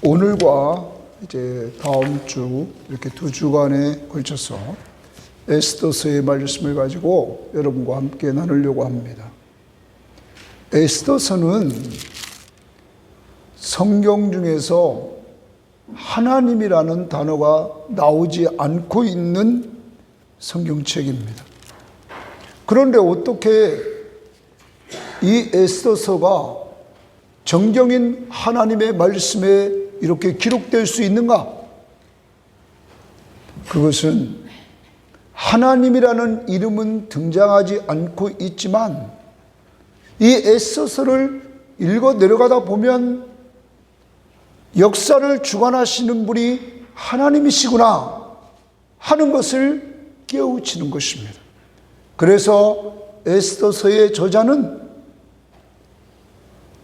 오늘과 이제 다음 주 이렇게 두 주간에 걸쳐서 에스더서의 말씀을 가지고 여러분과 함께 나누려고 합니다. 에스더서는 성경 중에서 하나님이라는 단어가 나오지 않고 있는 성경책입니다. 그런데 어떻게 이 에스더서가 정경인 하나님의 말씀에 이렇게 기록될 수 있는가? 그것은 하나님이라는 이름은 등장하지 않고 있지만 이 에스더서를 읽어 내려가다 보면 역사를 주관하시는 분이 하나님이시구나 하는 것을 깨우치는 것입니다. 그래서 에스더서의 저자는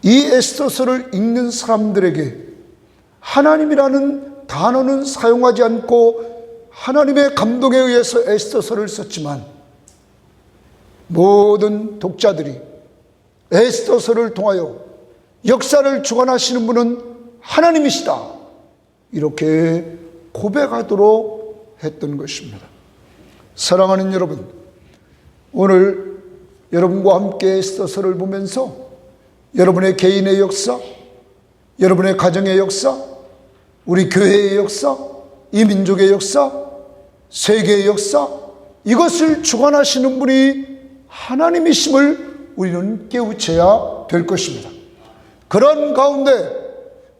이 에스더서를 읽는 사람들에게 하나님이라는 단어는 사용하지 않고 하나님의 감동에 의해서 에스더서를 썼지만 모든 독자들이 에스더서를 통하여 역사를 주관하시는 분은 하나님이시다 이렇게 고백하도록 했던 것입니다. 사랑하는 여러분, 오늘 여러분과 함께 에스더서를 보면서 여러분의 개인의 역사, 여러분의 가정의 역사, 우리 교회의 역사, 이 민족의 역사, 세계의 역사, 이것을 주관하시는 분이 하나님이심을 우리는 깨우쳐야 될 것입니다. 그런 가운데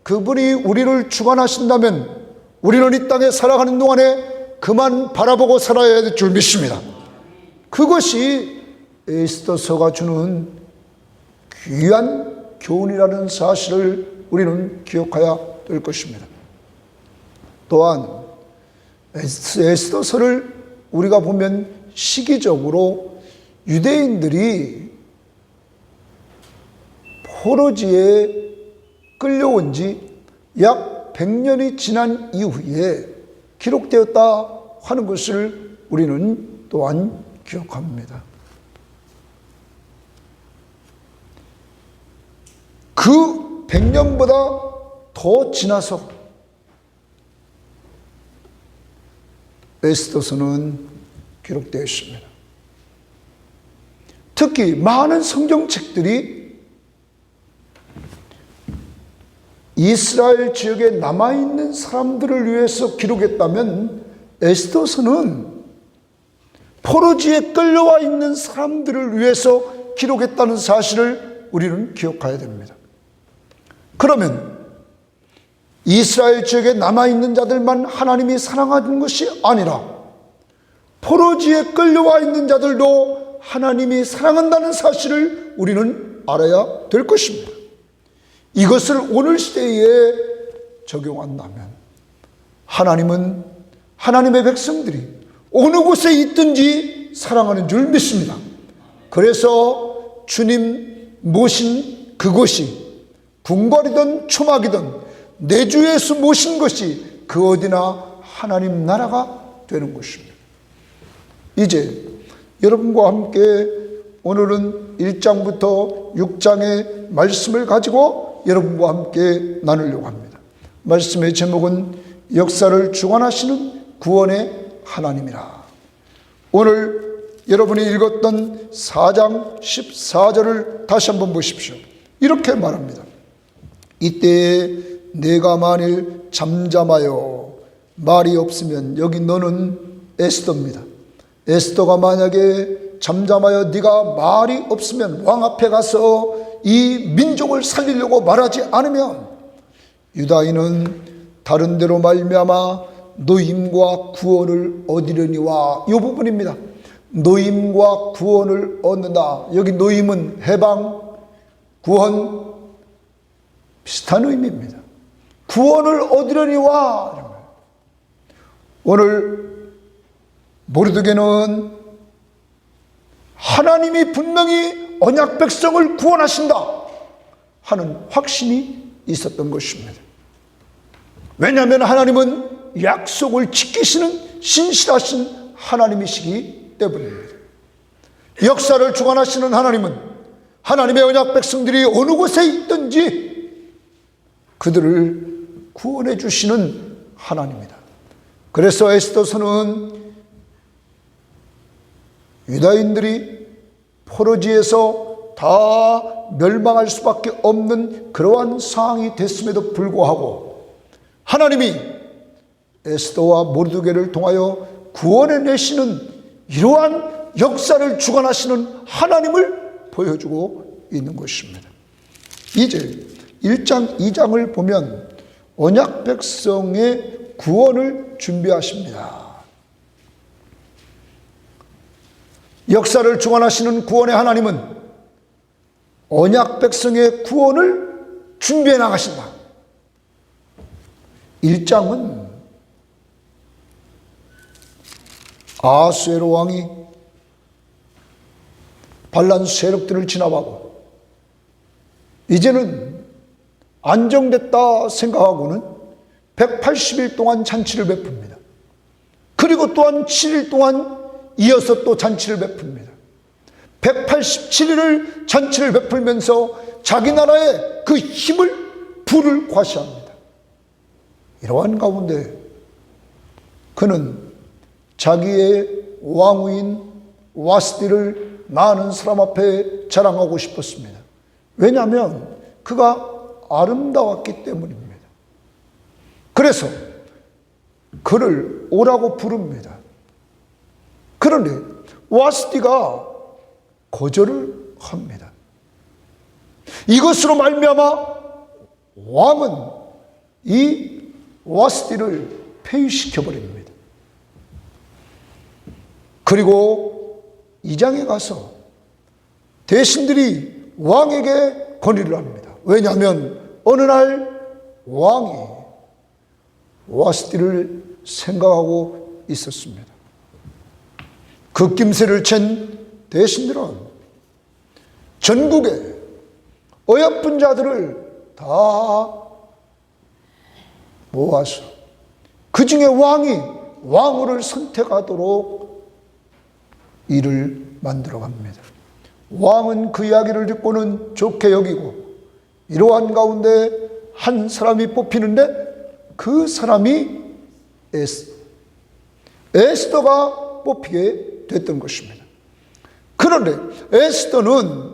그분이 우리를 주관하신다면 우리는 이 땅에 살아가는 동안에 그만 바라보고 살아야 될 줄 믿습니다. 그것이 에스더서가 주는 귀한 교훈이라는 사실을 우리는 기억해야 될 것입니다. 또한 에스더서를 우리가 보면 시기적으로 유대인들이 포로지에 끌려온 지 약 100년이 지난 이후에 기록되었다 하는 것을 우리는 또한 기억합니다. 그 100년보다 더 지나서 에스더서는 기록되었습니다. 특히 많은 성경책들이 이스라엘 지역에 남아있는 사람들을 위해서 기록했다면 에스더서는 포로지에 끌려와 있는 사람들을 위해서 기록했다는 사실을 우리는 기억해야 됩니다. 그러면 이스라엘 지역에 남아있는 자들만 하나님이 사랑하는 것이 아니라 포로지에 끌려와 있는 자들도 하나님이 사랑한다는 사실을 우리는 알아야 될 것입니다. 이것을 오늘 시대에 적용한다면 하나님은 하나님의 백성들이 어느 곳에 있든지 사랑하는 줄 믿습니다. 그래서 주님 모신 그곳이 궁궐이든 초막이든 내주에서 모신 것이 그 어디나 하나님 나라가 되는 것입니다. 이제 여러분과 함께 오늘은 1장부터 6장의 말씀을 가지고 여러분과 함께 나누려고 합니다. 말씀의 제목은 역사를 주관하시는 구원의 하나님이라. 오늘 여러분이 읽었던 4장 14절을 다시 한번 보십시오. 이렇게 말합니다. 이때에 내가 만일 잠잠하여 말이 없으면, 여기 너는 에스더입니다. 에스더가 만약에 잠잠하여 네가 말이 없으면, 왕 앞에 가서 이 민족을 살리려고 말하지 않으면 유다인은 다른 데로 말미암아 노임과 구원을 얻으려니와. 이 부분입니다. 노임과 구원을 얻는다. 여기 노임은 해방, 구원 비슷한 의미입니다. 구원을 얻으려니와. 오늘 모르드게는 하나님이 분명히 언약 백성을 구원하신다 하는 확신이 있었던 것입니다. 왜냐하면 하나님은 약속을 지키시는 신실하신 하나님이시기 때문입니다. 역사를 주관하시는 하나님은 하나님의 언약 백성들이 어느 곳에 있든지 그들을 구원해 주시는 하나님이다. 그래서 에스더서는 유다인들이 포로지에서 다 멸망할 수밖에 없는 그러한 상황이 됐음에도 불구하고 하나님이 에스더와 모르드게를 통하여 구원해 내시는 이러한 역사를 주관하시는 하나님을 보여주고 있는 것입니다. 이제 1장, 2장을 보면 언약 백성의 구원을 준비하십니다. 역사를 주관하시는 구원의 하나님은 언약 백성의 구원을 준비해 나가신다. 1장은 아수에로 왕이 반란 세력들을 진압하고 이제는 안정됐다 생각하고는 180일 동안 잔치를 베풉니다. 그리고 또한 7일 동안 이어서 또 잔치를 베풉니다. 187일을 잔치를 베풀면서 자기 나라의 그 힘을 불을 과시합니다. 이러한 가운데 그는 자기의 왕후인 와스디를 많은 사람 앞에 자랑하고 싶었습니다. 왜냐하면 그가 아름다웠기 때문입니다. 그래서 그를 오라고 부릅니다. 그런데 와스디가 거절을 합니다. 이것으로 말미암아 왕은 이 와스디를 폐위시켜버립니다. 그리고 2장에 가서 대신들이 왕에게 건의를 합니다. 왜냐하면 어느 날 왕이 와스디를 생각하고 있었습니다. 그 낌새를 챈 대신들은 전국의 어여쁜 자들을 다 모아서 그 중에 왕이 왕후를 선택하도록 일을 만들어 갑니다. 왕은 그 이야기를 듣고는 좋게 여기고 이러한 가운데 한 사람이 뽑히는데 그 사람이 에스더가 뽑히게 됐던 것입니다. 그런데 에스더는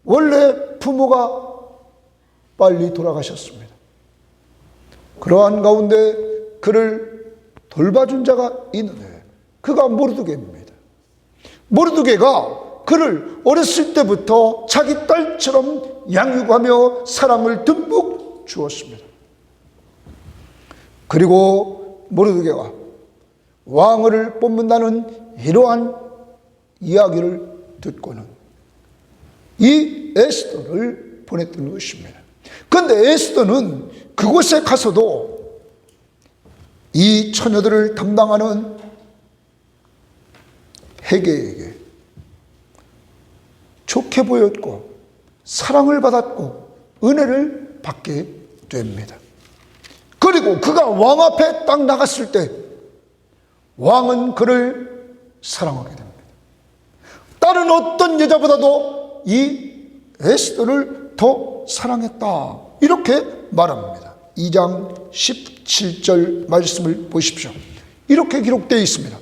원래 부모가 빨리 돌아가셨습니다. 그러한 가운데 그를 돌봐준 자가 있는데 그가 모르드게입니다. 모르드게가 그를 어렸을 때부터 자기 딸처럼 양육하며 사랑을 듬뿍 주었습니다. 그리고 모르드게가 왕을 뽑는다는 이러한 이야기를 듣고는 이 에스더를 보냈던 것입니다. 그런데 에스더는 그곳에 가서도 이 처녀들을 담당하는 헤게에게 좋게 보였고 사랑을 받았고 은혜를 받게 됩니다. 그리고 그가 왕 앞에 딱 나갔을 때 왕은 그를 사랑하게 됩니다. 다른 어떤 여자보다도 이 에스더를 더 사랑했다 이렇게 말합니다. 2장 17절 말씀을 보십시오. 이렇게 기록되어 있습니다.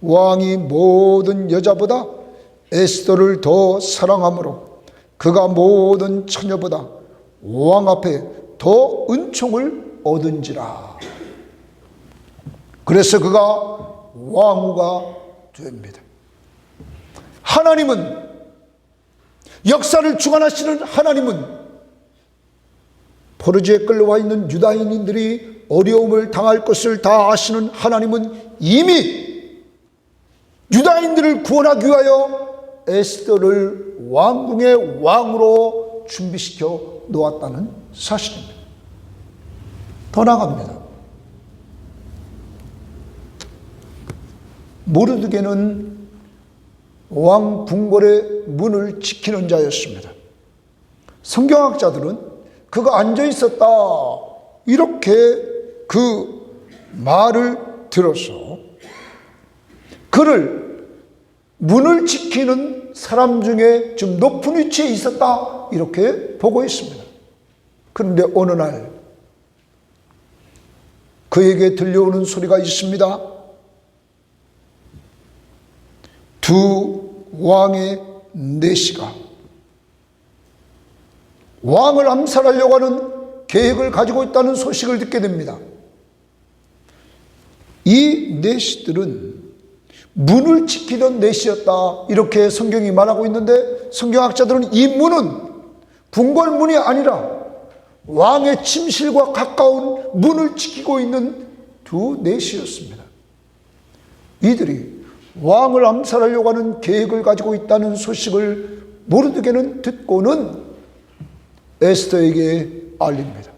왕이 모든 여자보다 에스더를 더 사랑하므로 그가 모든 처녀보다 왕 앞에 더 은총을 얻은지라. 그래서 그가 왕후가 됩니다. 하나님은, 역사를 주관하시는 하나님은 포로지에 끌려와 있는 유다인들이 어려움을 당할 것을 다 아시는 하나님은 이미 유다인들을 구원하기 위하여 에스더를 왕궁의 왕으로 준비시켜 놓았다는 사실입니다. 더 나아갑니다. 모르드게는 왕 궁궐의 문을 지키는 자였습니다. 성경학자들은 그가 앉아 있었다 이렇게 그 말을 들어서 그를 문을 지키는 사람 중에 좀 높은 위치에 있었다 이렇게 보고 있습니다. 그런데 어느 날 그에게 들려오는 소리가 있습니다. 두 왕의 내시가 왕을 암살하려고 하는 계획을 가지고 있다는 소식을 듣게 됩니다. 이 내시들은 문을 지키던 내시였다, 이렇게 성경이 말하고 있는데, 성경학자들은 이 문은 궁궐문이 아니라 왕의 침실과 가까운 문을 지키고 있는 두 내시였습니다. 이들이 왕을 암살하려고 하는 계획을 가지고 있다는 소식을 모르드게는 듣고는 에스더에게 알립니다.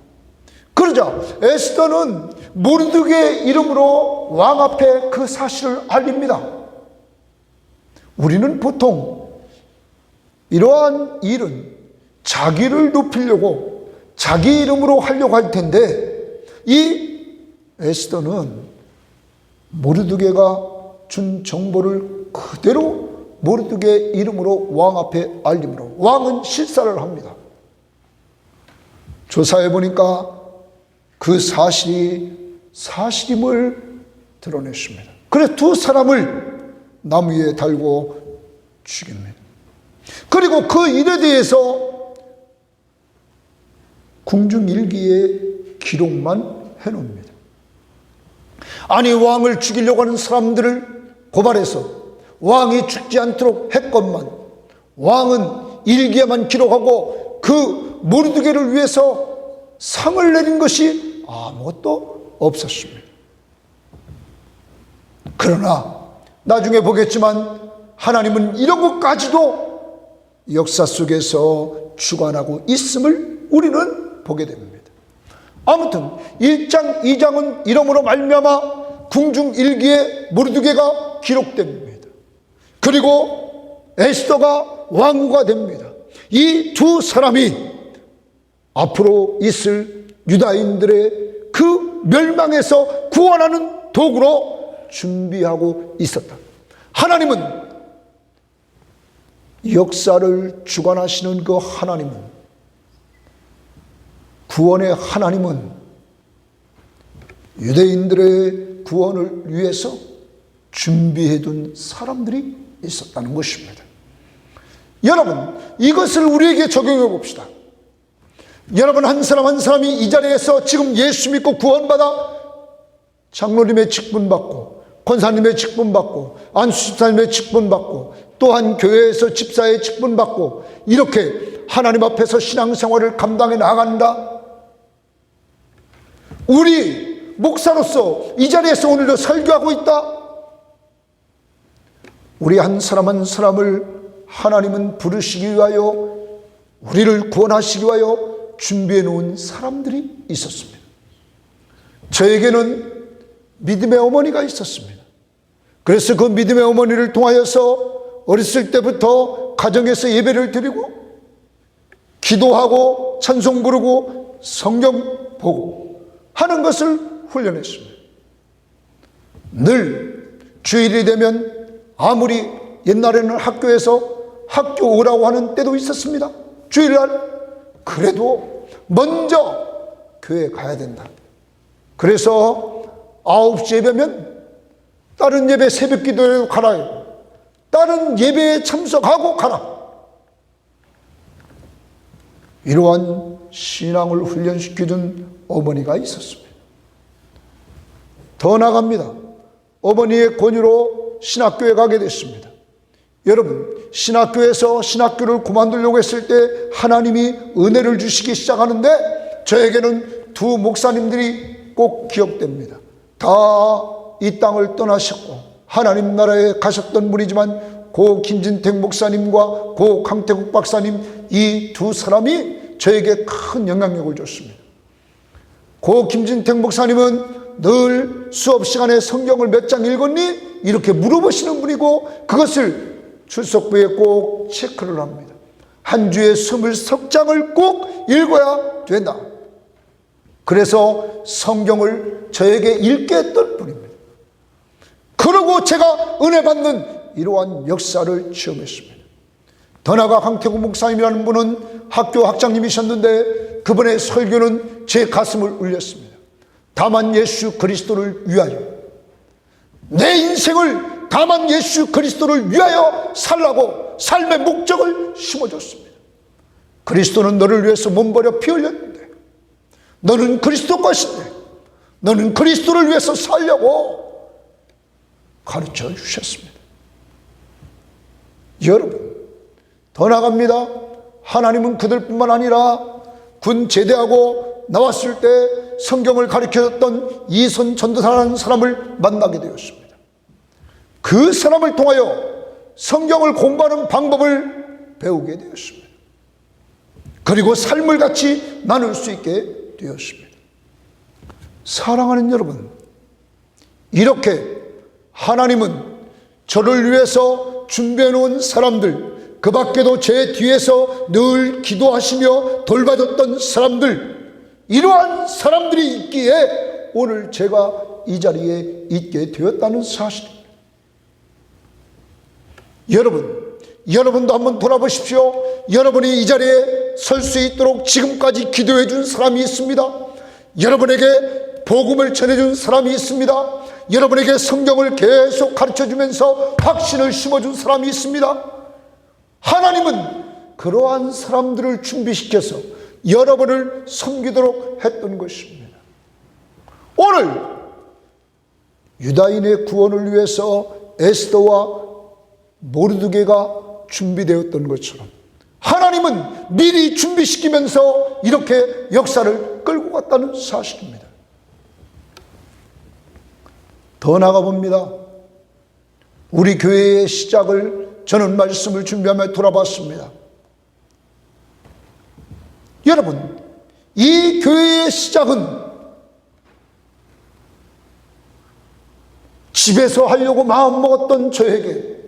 그러자 에스더는 모르드게 이름으로 왕 앞에 그 사실을 알립니다. 우리는 보통 이러한 일은 자기를 높이려고 자기 이름으로 하려고 할 텐데, 이 에스더는 모르드게가 준 정보를 그대로 모르드게 이름으로 왕 앞에 알림으로 왕은 실사를 합니다. 조사해 보니까 그 사실임을 드러냈습니다. 그래서 두 사람을 나무 위에 달고 죽입니다. 그리고 그 일에 대해서 궁중일기에 기록만 해놓습니다. 아니, 왕을 죽이려고 하는 사람들을 고발해서 왕이 죽지 않도록 했건만 왕은 일기에만 기록하고 그 모르드게를 위해서 상을 내린 것이 아무것도 없었습니다. 그러나 나중에 보겠지만 하나님은 이런 것까지도 역사 속에서 주관하고 있음을 우리는 보게 됩니다. 아무튼 1장 2장은 이러므로 말미암아 궁중일기에 모르드게가 기록됩니다. 그리고 에스더가 왕후가 됩니다. 이 두 사람이 앞으로 있을 유다인들의 그 멸망에서 구원하는 도구로 준비하고 있었다. 하나님은, 역사를 주관하시는 그 하나님은, 구원의 하나님은 유대인들의 구원을 위해서 준비해둔 사람들이 있었다는 것입니다. 여러분, 이것을 우리에게 적용해 봅시다. 여러분, 한 사람 한 사람이 이 자리에서 지금 예수 믿고 구원받아 장로님의 직분받고 권사님의 직분받고 안수집사님의 직분받고 또한 교회에서 집사의 직분받고 이렇게 하나님 앞에서 신앙생활을 감당해 나간다. 우리 목사로서 이 자리에서 오늘도 설교하고 있다. 우리 한 사람 한 사람을 하나님은 부르시기 위하여, 우리를 구원하시기 위하여 준비해 놓은 사람들이 있었습니다. 저에게는 믿음의 어머니가 있었습니다. 그래서 그 믿음의 어머니를 통하여서 어렸을 때부터 가정에서 예배를 드리고 기도하고 찬송 부르고 성경 보고 하는 것을 훈련했습니다. 늘 주일이 되면, 아무리 옛날에는 학교에서 학교 오라고 하는 때도 있었습니다. 주일날. 그래도 먼저 교회 가야 된다. 그래서 9시 예배면 다른 예배 새벽 기도에 가라. 다른 예배에 참석하고 가라. 이러한 신앙을 훈련시키던 어머니가 있었습니다. 더 나아갑니다. 어머니의 권유로 신학교에 가게 됐습니다. 여러분, 신학교에서 신학교를 그만두려고 했을 때 하나님이 은혜를 주시기 시작하는데, 저에게는 두 목사님들이 꼭 기억됩니다. 다 이 땅을 떠나셨고 하나님 나라에 가셨던 분이지만 고 김진택 목사님과 고 강태국 박사님, 이 두 사람이 저에게 큰 영향력을 줬습니다. 고 김진택 목사님은 늘 수업 시간에 성경을 몇 장 읽었니? 이렇게 물어보시는 분이고, 그것을 출석부에 꼭 체크를 합니다. 한 주에 20석 꼭 읽어야 된다. 그래서 성경을 저에게 읽게 했던 분입니다. 그러고 제가 은혜 받는 이러한 역사를 체험했습니다. 더 나아가 강태구 목사님이라는 분은 학교 학장님이셨는데 그분의 설교는 제 가슴을 울렸습니다. 다만 예수 그리스도를 위하여, 내 인생을 다만 예수 그리스도를 위하여 살라고 삶의 목적을 심어줬습니다. 그리스도는 너를 위해서 몸버려 피 흘렸는데, 너는 그리스도 것인데, 너는 그리스도를 위해서 살려고 가르쳐 주셨습니다. 여러분, 더 나갑니다. 하나님은 그들뿐만 아니라 군 제대하고 나왔을 때 성경을 가르쳐줬던 이선 전도사라는 사람을 만나게 되었습니다. 그 사람을 통하여 성경을 공부하는 방법을 배우게 되었습니다. 그리고 삶을 같이 나눌 수 있게 되었습니다. 사랑하는 여러분, 이렇게 하나님은 저를 위해서 준비해 놓은 사람들, 그 밖에도 제 뒤에서 늘 기도하시며 돌봐줬던 사람들, 이러한 사람들이 있기에 오늘 제가 이 자리에 있게 되었다는 사실입니다. 여러분도 한번 돌아보십시오. 여러분이 이 자리에 설 수 있도록 지금까지 기도해 준 사람이 있습니다. 여러분에게 복음을 전해준 사람이 있습니다. 여러분에게 성경을 계속 가르쳐주면서 확신을 심어준 사람이 있습니다. 하나님은 그러한 사람들을 준비시켜서 여러분을 섬기도록 했던 것입니다. 오늘 유다인의 구원을 위해서 에스더와 모르드게가 준비되었던 것처럼 하나님은 미리 준비시키면서 이렇게 역사를 끌고 갔다는 사실입니다. 더 나가봅니다. 우리 교회의 시작을 저는 말씀을 준비하며 돌아봤습니다. 여러분, 이 교회의 시작은 집에서 하려고 마음먹었던 저에게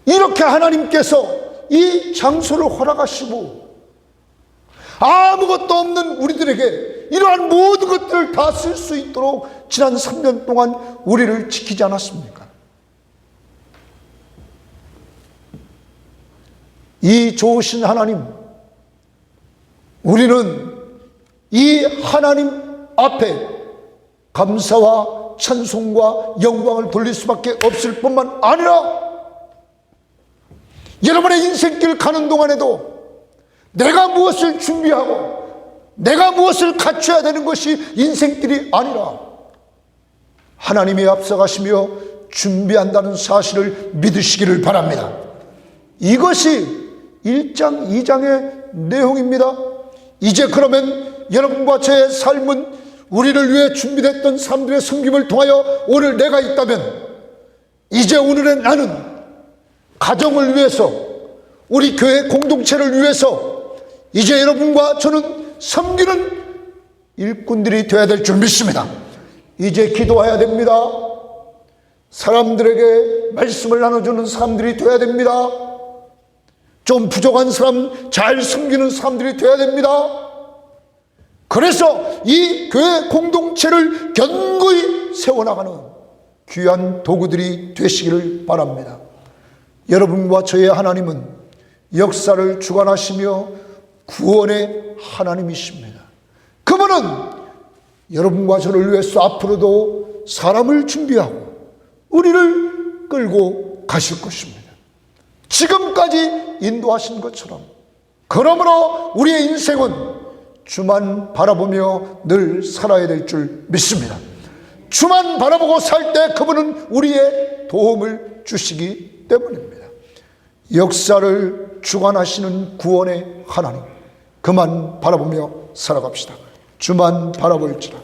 이렇게 하나님께서 이 장소를 허락하시고 아무것도 없는 우리들에게 이러한 모든 것들을 다 쓸 수 있도록 지난 3년 동안 우리를 지키지 않았습니까? 이 좋으신 하나님, 우리는 이 하나님 앞에 감사와 찬송과 영광을 돌릴 수밖에 없을 뿐만 아니라 여러분의 인생길 가는 동안에도 내가 무엇을 준비하고 내가 무엇을 갖춰야 되는 것이 인생길이 아니라 하나님이 앞서가시며 준비한다는 사실을 믿으시기를 바랍니다. 이것이 1장 2장의 내용입니다. 이제 그러면 여러분과 저의 삶은 우리를 위해 준비됐던 사람들의 섬김을 통하여 오늘 내가 있다면 이제 오늘의 나는 가정을 위해서, 우리 교회 공동체를 위해서 이제 여러분과 저는 섬기는 일꾼들이 되어야 될 줄 믿습니다. 이제 기도해야 됩니다. 사람들에게 말씀을 나눠주는 사람들이 되어야 됩니다. 좀 부족한 사람 잘 섬기는 사람들이 되어야 됩니다. 그래서 이 교회 공동체를 견고히 세워나가는 귀한 도구들이 되시기를 바랍니다. 여러분과 저의 하나님은 역사를 주관하시며 구원의 하나님이십니다. 그분은 여러분과 저를 위해서 앞으로도 사람을 준비하고 우리를 끌고 가실 것입니다. 지금까지 인도하신 것처럼. 그러므로 우리의 인생은 주만 바라보며 늘 살아야 될 줄 믿습니다. 주만 바라보고 살 때 그분은 우리의 도움을 주시기 때문입니다. 역사를 주관하시는 구원의 하나님, 그만 바라보며 살아갑시다. 주만 바라볼지라.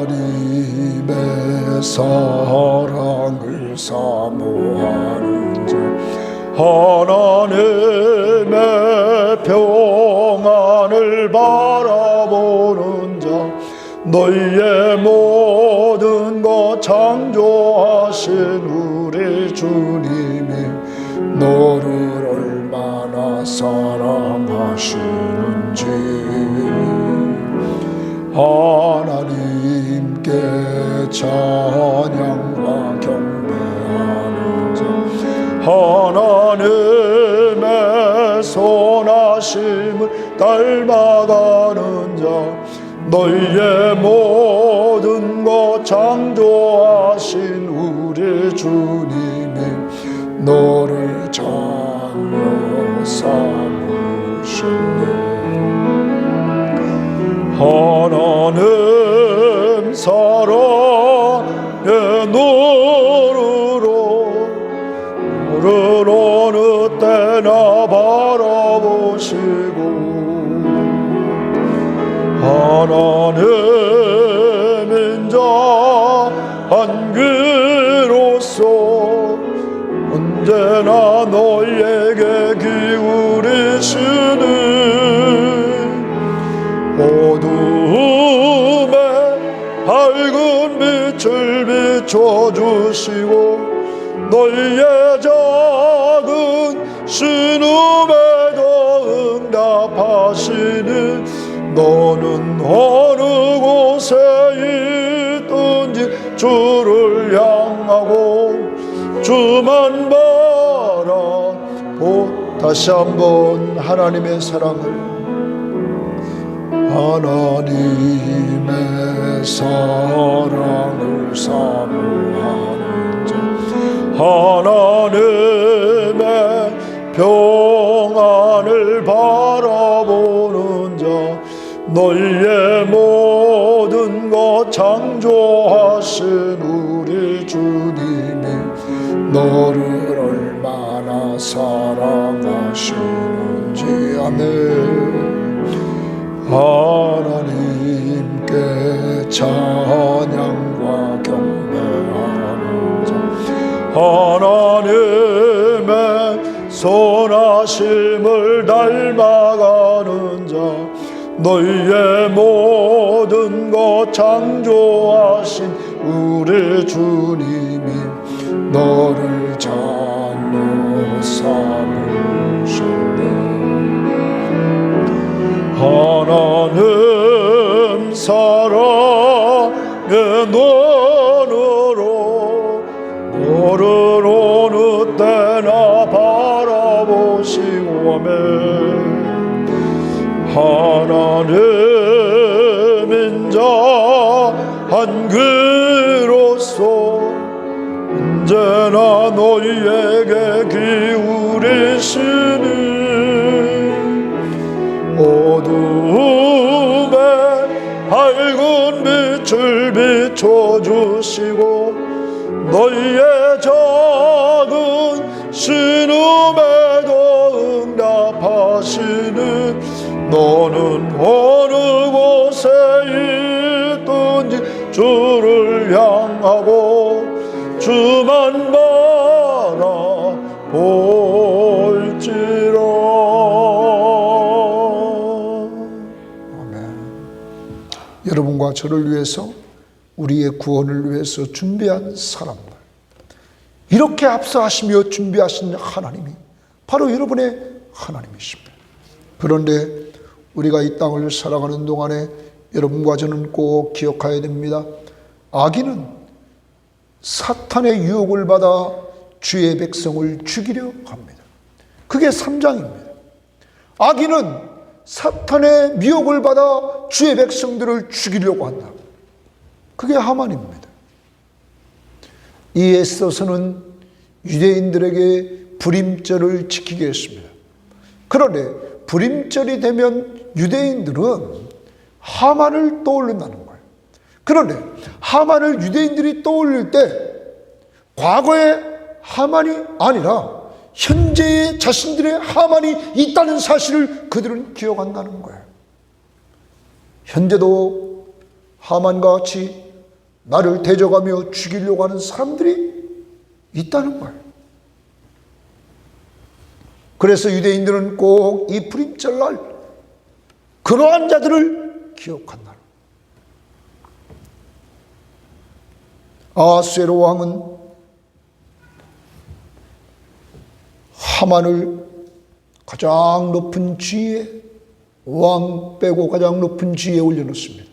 하나님의 사랑을 사모하는 자, 하나님의 평안을 바라보는 자, 너희의 모든 것 창조하신 우리 주님이 너를 얼마나 사랑하시는지 하나님께 찬양과 경배하는 자 하나님의 선하심을 닮아가는 자 너희의 모든 것 창조하신 우리 주님이 너를 자녀 삼으셨네. 하나님 사랑의 눈으로 너를 어느 때나 바라보시고 하나님 인자 한 그로서 언제나 너희에게 기울이시는 어둠에 밝은 빛을 비춰주시고 너희의 작은 신음에도 응답하시는 너는 어느 곳에 있든지 주를 향하고 주만 바라보. 다시 한번 하나님의 사랑을, 하나님의 사랑을 사모하는 자 하나님의 평안을 바라보는 자 너희의 모든 것 창조하신 우리 주님이 너를 얼마나 사랑하시는지. 아멘. 하나님께 찬양과 경배하는 자 하나님의 선하심을 닮아가는 자 너희의 모든 것 창조하신 우리 주님이 너를 자녀 삼으셨네. 하나님 사랑의 눈으로 너를 어느 때나 바라보시고 하나님 인자 한 그로서 언제나 너희에게 기울이시는 어둠에 밝은 빛을 비춰주시고 너희의 작은 신음에도 응답하시는 너는 어느 곳에 있든지 주를 향하고 주만 바라볼지라. 여러분과 저를 위해서, 우리의 구원을 위해서 준비한 사람들, 이렇게 합사하시며 준비하신 하나님이 바로 여러분의 하나님이십니다. 그런데 우리가 이 땅을 살아가는 동안에 여러분과 저는 꼭 기억해야 됩니다. 악인은 사탄의 유혹을 받아 주의 백성을 죽이려 합니다. 그게 3장입니다. 악인은 사탄의 미혹을 받아 주의 백성들을 죽이려고 한다. 그게 하만입니다. 이에 있어서는 유대인들에게 불임절을 지키게 했습니다. 그런데 불임절이 되면 유대인들은 하만을 떠올린다는 거예요. 그런데 하만을 유대인들이 떠올릴 때 과거의 하만이 아니라 현재의 자신들의 하만이 있다는 사실을 그들은 기억한다는 거예요. 현재도 하만과 같이 나를 대적하며 죽이려고 하는 사람들이 있다는 거예요. 그래서 유대인들은 꼭 이 불임절날 그러한 자들을 기억한다. 아하수에로 왕은 하만을 가장 높은 지위에, 왕 빼고 가장 높은 지위에 올려놓습니다.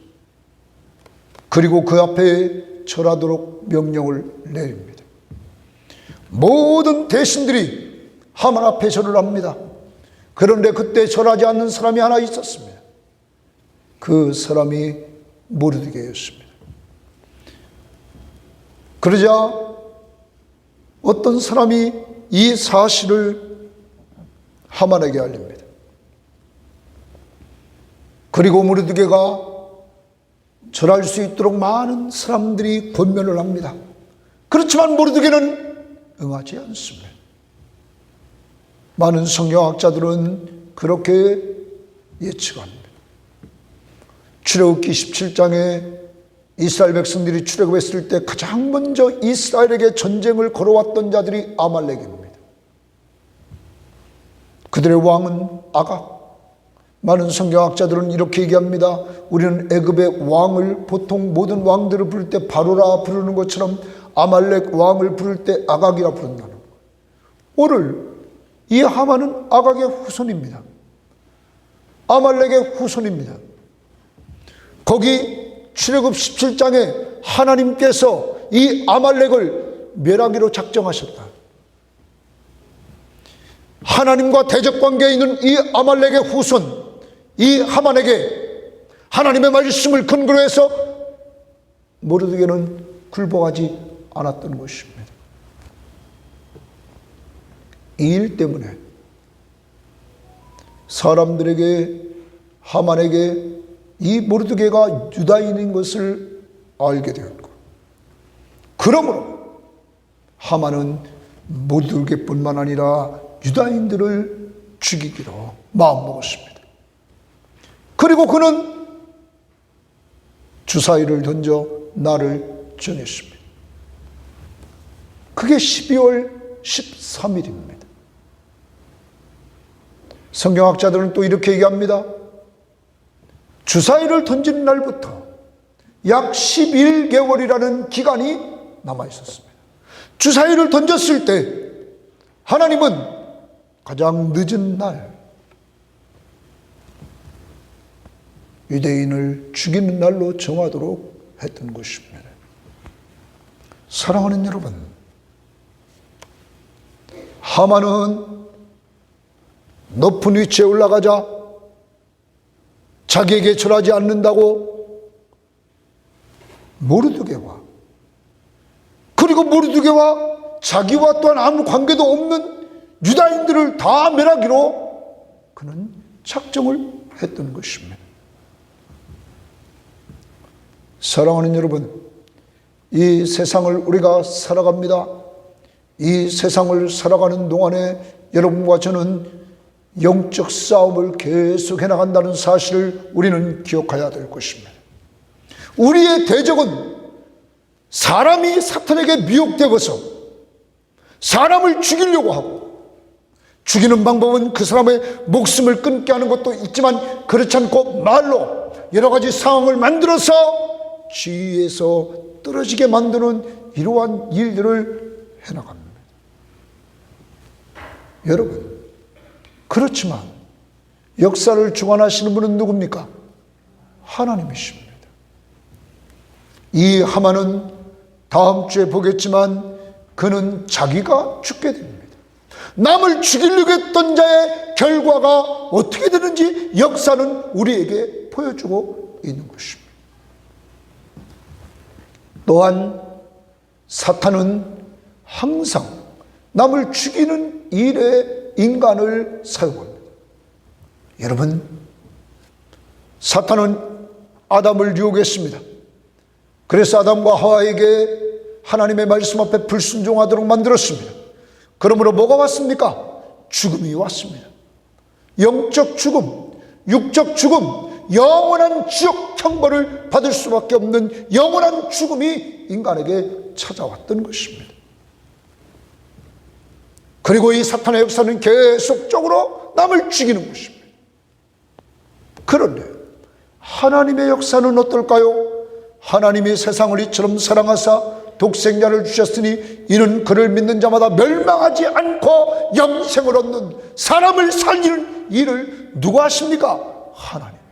그리고 그 앞에 절하도록 명령을 내립니다. 모든 대신들이 하만 앞에 절을 합니다. 그런데 그때 절하지 않는 사람이 하나 있었습니다. 그 사람이 모르드게였습니다. 그러자 어떤 사람이 이 사실을 하만에게 알립니다. 그리고 모르드게가 절할 수 있도록 많은 사람들이 권면을 합니다. 그렇지만 모르드게는 응하지 않습니다. 많은 성경학자들은 그렇게 예측합니다. 출애굽기 17장에 이스라엘 백성들이 출애굽했을 때 가장 먼저 이스라엘에게 전쟁을 걸어왔던 자들이 아말렉입니다. 그들의 왕은 아각. 많은 성경학자들은 이렇게 얘기합니다. 우리는 애굽의 왕을 보통 모든 왕들을 부를 때 바로라 부르는 것처럼 아말렉 왕을 부를 때 아각이라 부른다는 거예요. 오늘 이 하만은 아각의 후손입니다. 아말렉의 후손입니다. 거기 출애굽 17장에 하나님께서 이 아말렉을 멸하기로 작정하셨다. 하나님과 대적 관계에 있는 이 아말렉의 후손, 이 하만에게 하나님의 말씀을 근거로 해서 모르드게는 굴복하지 않았던 것입니다. 이 일 때문에 사람들에게, 하만에게 이 모르드게가 유다인인 것을 알게 되었고, 그러므로 하만은 모르드게뿐만 아니라 유다인들을 죽이기로 마음먹었습니다. 그리고 그는 주사위를 던져 날을 정했습니다. 그게 12월 13일입니다. 성경학자들은 또 이렇게 얘기합니다. 주사위를 던지는 날부터 약 11개월이라는 기간이 남아 있었습니다. 주사위를 던졌을 때 하나님은 가장 늦은 날 유대인을 죽이는 날로 정하도록 했던 것입니다. 사랑하는 여러분, 하만은 높은 위치에 올라가자 자기에게 절하지 않는다고 모르드게와, 그리고 모르드게와 자기와 또한 아무 관계도 없는 유다인들을 다 멸하기로 그는 작정을 했던 것입니다. 사랑하는 여러분, 이 세상을 우리가 살아갑니다. 이 세상을 살아가는 동안에 여러분과 저는 영적 싸움을 계속해 나간다는 사실을 우리는 기억해야 될 것입니다. 우리의 대적은 사람이 사탄에게 미혹되어서 사람을 죽이려고 하고, 죽이는 방법은 그 사람의 목숨을 끊게 하는 것도 있지만 그렇지 않고 말로 여러 가지 상황을 만들어서 지위에서 떨어지게 만드는 이러한 일들을 해나갑니다. 여러분, 그렇지만 역사를 주관하시는 분은 누굽니까? 하나님이십니다. 이 하만은 다음 주에 보겠지만 그는 자기가 죽게 됩니다. 남을 죽이려고 했던 자의 결과가 어떻게 되는지 역사는 우리에게 보여주고 있는 것입니다. 또한 사탄은 항상 남을 죽이는 일에 인간을 사용합니다. 여러분, 사탄은 아담을 유혹했습니다. 그래서 아담과 하와에게 하나님의 말씀 앞에 불순종하도록 만들었습니다. 그러므로 뭐가 왔습니까? 죽음이 왔습니다. 영적 죽음, 육적 죽음, 영원한 지옥 형벌을 받을 수밖에 없는 영원한 죽음이 인간에게 찾아왔던 것입니다. 그리고 이 사탄의 역사는 계속적으로 남을 죽이는 것입니다. 그런데 하나님의 역사는 어떨까요? 하나님이 세상을 이처럼 사랑하사 독생자를 주셨으니 이는 그를 믿는 자마다 멸망하지 않고 영생을 얻는, 사람을 살리는 일을 누가 하십니까? 하나님.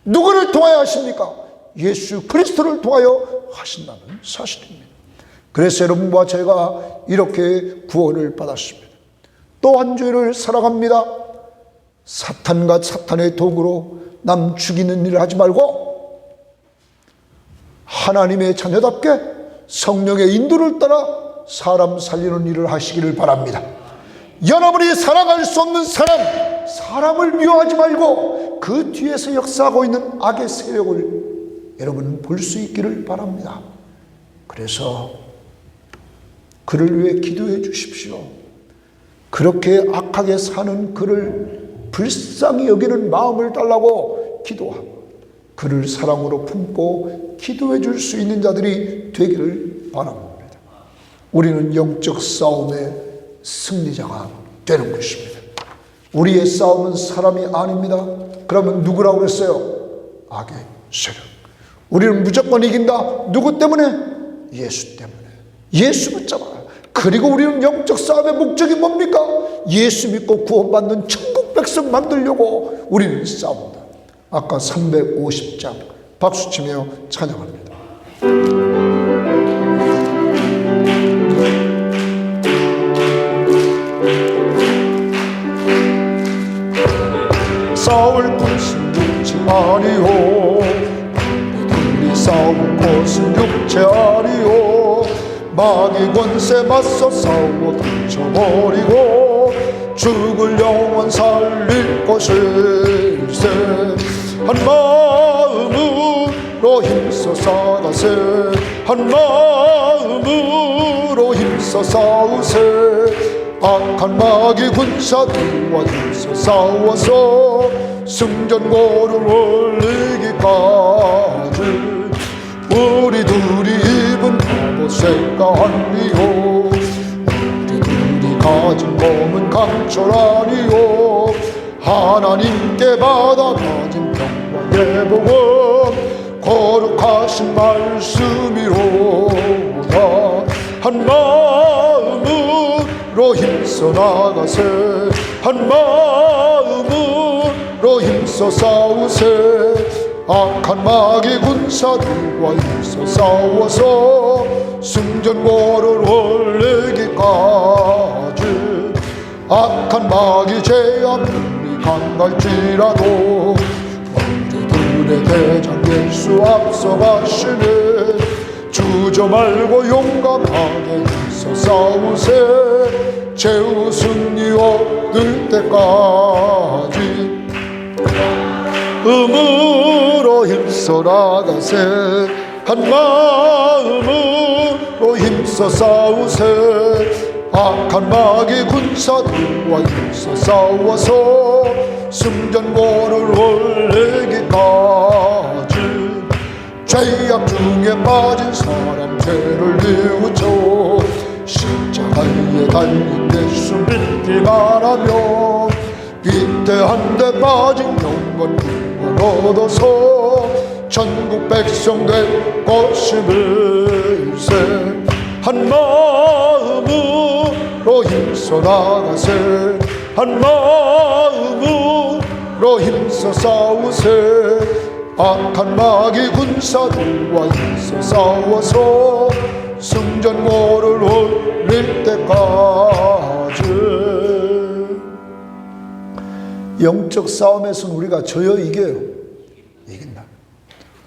누구를 통하여 하십니까? 예수 그리스도를 통하여 하신다는 사실입니다. 그래서 여러분과 제가 이렇게 구원을 받았습니다. 또 한 죄를 살아갑니다. 사탄과 사탄의 도구로 남 죽이는 일을 하지 말고 하나님의 자녀답게 성령의 인도를 따라 사람 살리는 일을 하시기를 바랍니다. 여러분이 살아갈 수 없는 사람을 미워하지 말고 그 뒤에서 역사하고 있는 악의 세력을 여러분 볼 수 있기를 바랍니다. 그래서 그를 위해 기도해 주십시오. 그렇게 악하게 사는 그를 불쌍히 여기는 마음을 달라고 기도하고 그를 사랑으로 품고 기도해 줄 수 있는 자들이 되기를 바랍니다. 우리는 영적 싸움의 승리자가 되는 것입니다. 우리의 싸움은 사람이 아닙니다. 그러면 누구라고 그랬어요? 악의 세력. 우리는 무조건 이긴다. 누구 때문에? 예수 때문에. 예수 붙잡아라. 그리고 우리는 영적 싸움의 목적이 뭡니까? 예수 믿고 구원받는 천국 백성 만들려고 우리는 싸운다. 아까 350장 박수치며 찬양합니다. 싸울 것은 육체 아니요 우리 싸울 것은 육체 아니요 마귀 권세 맞서 싸워 던져버리고 죽을 영혼 살릴 것일세 한 마음으로 힘써 싸가세 한 마음으로 힘써 싸우세 악한 마귀 군사들과 힘써 싸워서 승전고를 올리기까지 우리 둘이 입은 갑옷색과 한리요 우리 둘이 가진 몸은 강철하리요 하나님께 받아 가진 평강의 복음 거룩하신 말씀이로다 한 마음으로 힘써 나가세 한 마음으로 힘써 싸우세 악한 마귀 군사들과 힘써 싸워서 승전고를 올리기까지 악한 마귀 제압력이 강할지라도 우리들의 대장 예수 앞서가시네 주저 말고 용감하게 힘써 싸우세 최후 승리 얻을 때까지 음으로 힘써 나가세 한 마음으로 힘써 싸우세 악한 마귀 군사들과 힘써 싸워서 승전고를 올리기까지 죄악 중에 빠진 사람 죄를 뉘우쳐 십자가에 달린 예수 믿기만 하며 위대한 데 빠진 영원 구원 얻어서 전국 백성 될 것임일세 한 마음으로 힘써 나가세 한 마음으로 힘써 싸우세 악한 마귀 군사들과 힘써 싸워서 승전고를 올릴 때까지 영적 싸움에서는 우리가 져요 이겨요? 이긴다.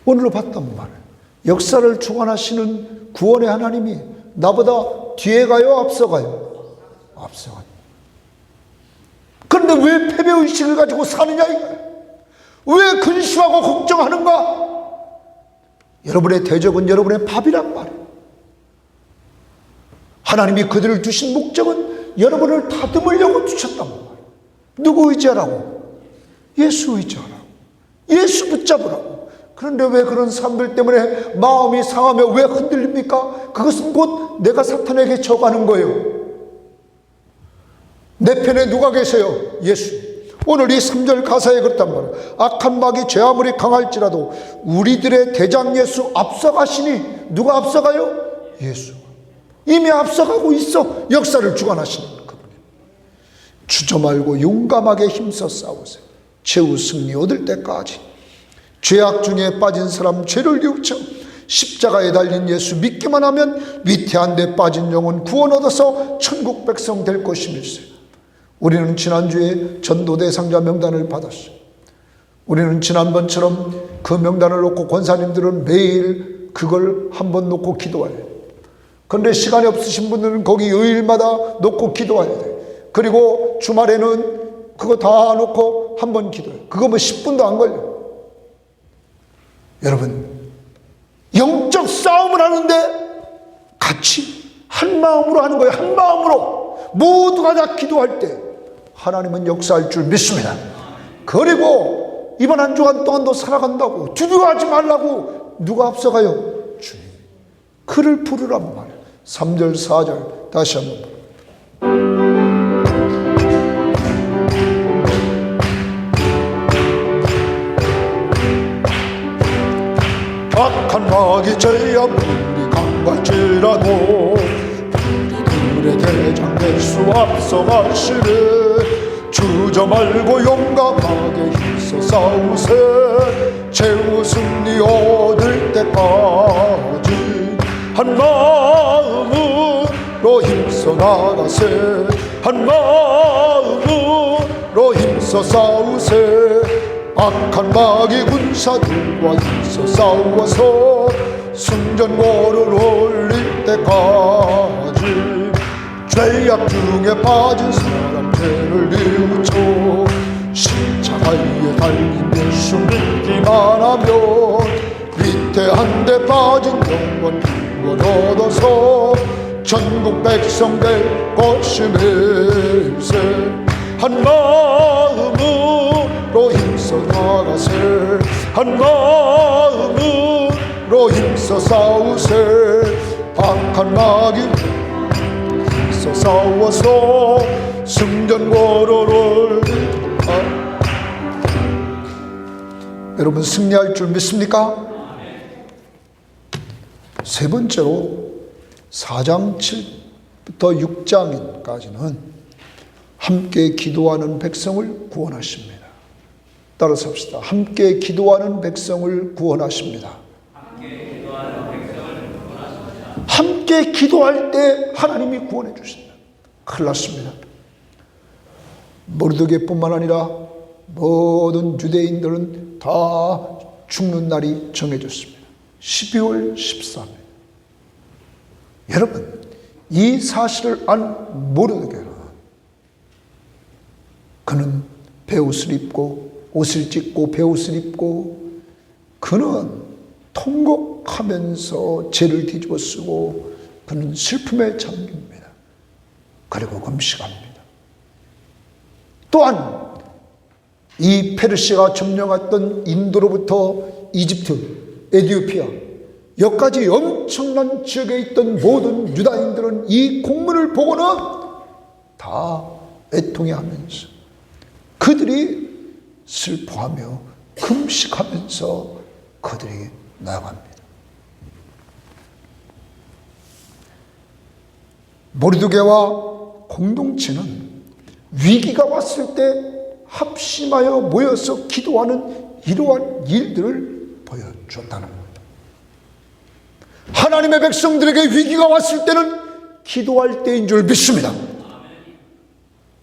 오늘로 봤단 말이에요. 역사를 주관하시는 구원의 하나님이 나보다 뒤에 가요? 앞서 가요? 앞서 가요. 그런데 왜 패배의식을 가지고 사느냐 이거예요. 왜 근심하고 걱정하는가? 여러분의 대적은 여러분의 밥이란 말이에요. 하나님이 그들을 두신 목적은 여러분을 다듬으려고 두셨단 말이에요. 누구 의지하라고? 예수 의지하라고. 예수 붙잡으라고. 그런데 왜 그런 사람들 때문에 마음이 상하며 왜 흔들립니까? 그것은 곧 내가 사탄에게 져가는 거예요. 내 편에 누가 계세요? 예수. 오늘 이 3절 가사에 그렇단 말이에요. 악한 마귀 죄 아무리 강할지라도 우리들의 대장 예수 앞서가시니 누가 앞서가요? 예수. 이미 앞서가고 있어. 역사를 주관하시는 그분이. 주저 말고 용감하게 힘써 싸우세요. 최후 승리 얻을 때까지. 죄악 중에 빠진 사람 죄를 뉘우쳐 십자가에 달린 예수 믿기만 하면 위태한 데 빠진 영혼 구원 얻어서 천국 백성 될 것이면서 우리는 지난주에 전도대상자 명단을 받았어요. 우리는 지난번처럼 그 명단을 놓고 권사님들은 매일 그걸 한번 놓고 기도해야 돼요. 그런데 시간이 없으신 분들은 거기 요일마다 놓고 기도해야 돼요. 그리고 주말에는 그거 다 놓고 한번 기도해요. 그거 뭐 10분도 안 걸려요. 여러분, 영적 싸움을 하는데 같이 한 마음으로 하는 거예요. 한 마음으로 모두가 다 기도할 때 하나님은 역사할 줄 믿습니다. 그리고 이번 한 주간 동안도 살아간다고 두려워하지 말라고 누가 앞서가요? 주님. 그를 부르란 말이에요. 3절 4절 다시 한번 악한 마귀 죄야 물이 강갈지라도 우리들의 대장 예수 앞서가시네. 주저 말고 용감하게 힘써 싸우세. 최후 승리 얻을 때까지 한 마음으로 힘써 나가세. 한 마음으로 힘써 싸우세. 악한 마귀 군사들과 힘써 싸워서 승전고를 올릴 때까지 죄악 중에 빠진 사람 죄를 뉘우쳐 십자가에 달린 예수 믿기만 하면 위태한 데 빠진 영혼 구원 얻어서 전국 백성 될 것임일세. 한 마음으로 힘써 나가세. 한 마음으로 힘써 싸우세. 악한 마귀 힘써 싸워서 승전고로를 여러분 승리할 줄 믿습니까? 세 번째로 4장 7부터 6장까지는 함께 기도하는 백성을 구원하십니다. 따라서 합시다. 함께 기도하는 백성을 구원하십니다. 함께 기도할 때 하나님이 구원해 주신다. 큰일 났습니다. 모르드게뿐만 아니라 모든 유대인들은 다 죽는 날이 정해졌습니다. 12월 13일. 여러분, 이 사실을 안 모르드게는 그는 베옷을 입고 옷을 찢고 베옷을 입고 그는 통곡하면서 죄를 뒤집어 쓰고 그는 슬픔에 잠깁니다. 그리고 금식합니다. 또한 이 페르시아가 점령했던 인도로부터 이집트, 에티오피아 여기까지 엄청난 지역에 있던 모든 유다인들은 이 공문을 보고는 다 애통해하면서 그들이 슬퍼하며 금식하면서 그들이 나아갑니다. 모르드게와 공동체는 위기가 왔을 때 합심하여 모여서 기도하는 이러한 일들을 보여줬다는 겁니다. 하나님의 백성들에게 위기가 왔을 때는 기도할 때인 줄 믿습니다.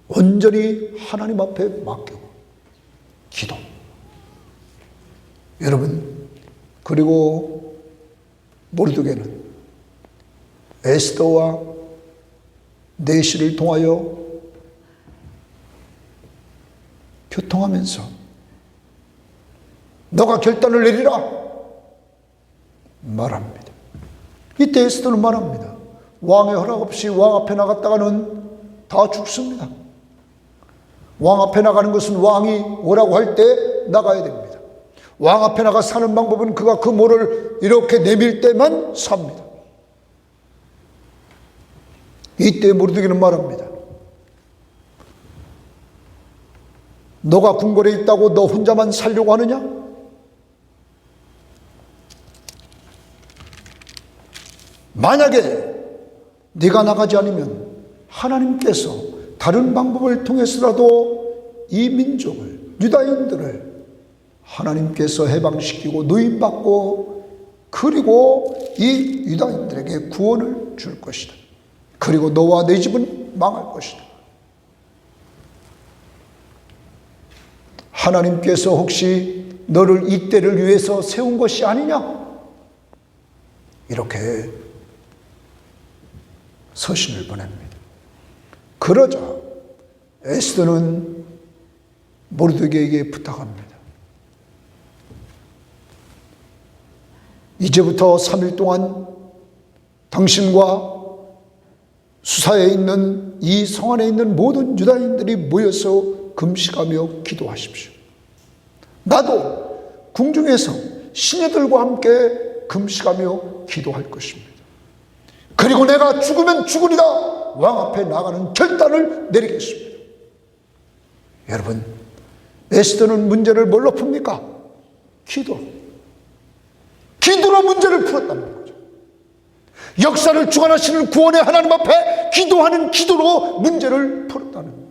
온전히 하나님 앞에 맡기고 기도. 여러분, 그리고 모르드게는 에스더와 내시를 통하여 교통하면서 너가 결단을 내리라 말합니다. 이때 에스더는 말합니다. 왕의 허락 없이 왕 앞에 나갔다가는 다 죽습니다. 왕 앞에 나가는 것은 왕이 오라고 할 때 나가야 됩니다. 왕 앞에 나가 사는 방법은 그가 그 모를 이렇게 내밀 때만 삽니다. 이때 모르드게는 말합니다. 너가 궁궐에 있다고 너 혼자만 살려고 하느냐? 만약에 네가 나가지 않으면 하나님께서 다른 방법을 통해서라도 이 민족을, 유다인들을 하나님께서 해방시키고 누임받고 그리고 이 유다인들에게 구원을 줄 것이다. 그리고 너와 내 집은 망할 것이다. 하나님께서 혹시 너를 이 때를 위해서 세운 것이 아니냐? 이렇게 서신을 보냅니다. 그러자 에스더는 모르드게에게 부탁합니다. 이제부터 3일 동안 당신과 수사에 있는 이 성 안에 있는 모든 유다인들이 모여서 금식하며 기도하십시오. 나도 궁중에서 시녀들과 함께 금식하며 기도할 것입니다. 그리고 내가 죽으면 죽으리다 왕 앞에 나가는 결단을 내리겠습니다. 여러분, 에스더는 문제를 뭘로 풉니까? 기도로 문제를 풀었다는 거죠. 역사를 주관하시는 구원의 하나님 앞에 기도하는 기도로 문제를 풀었다는 거죠.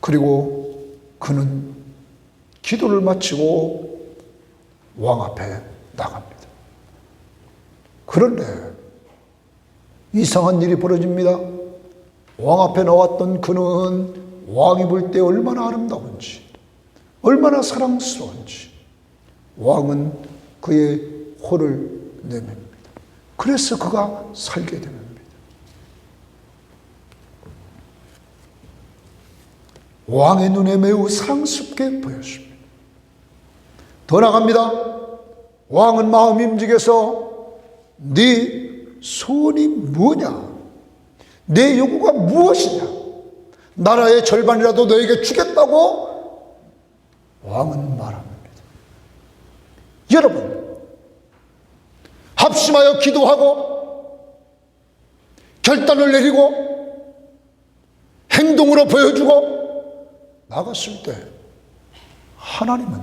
그리고 그는 기도를 마치고 왕 앞에 나갑니다. 그런데 이상한 일이 벌어집니다. 왕 앞에 나왔던 그는 왕이 볼 때 얼마나 아름다운지, 얼마나 사랑스러운지 왕은 그의 호를 내밉니다. 그래서 그가 살게 됩니다. 왕의 눈에 매우 사랑스럽게 보였습니다. 더 나갑니다. 왕은 마음이 움직여서 네 소원이 뭐냐? 내 요구가 무엇이냐? 나라의 절반이라도 너에게 주겠다고 왕은 말합니다. 여러분, 합심하여 기도하고 결단을 내리고 행동으로 보여주고 나갔을 때 하나님은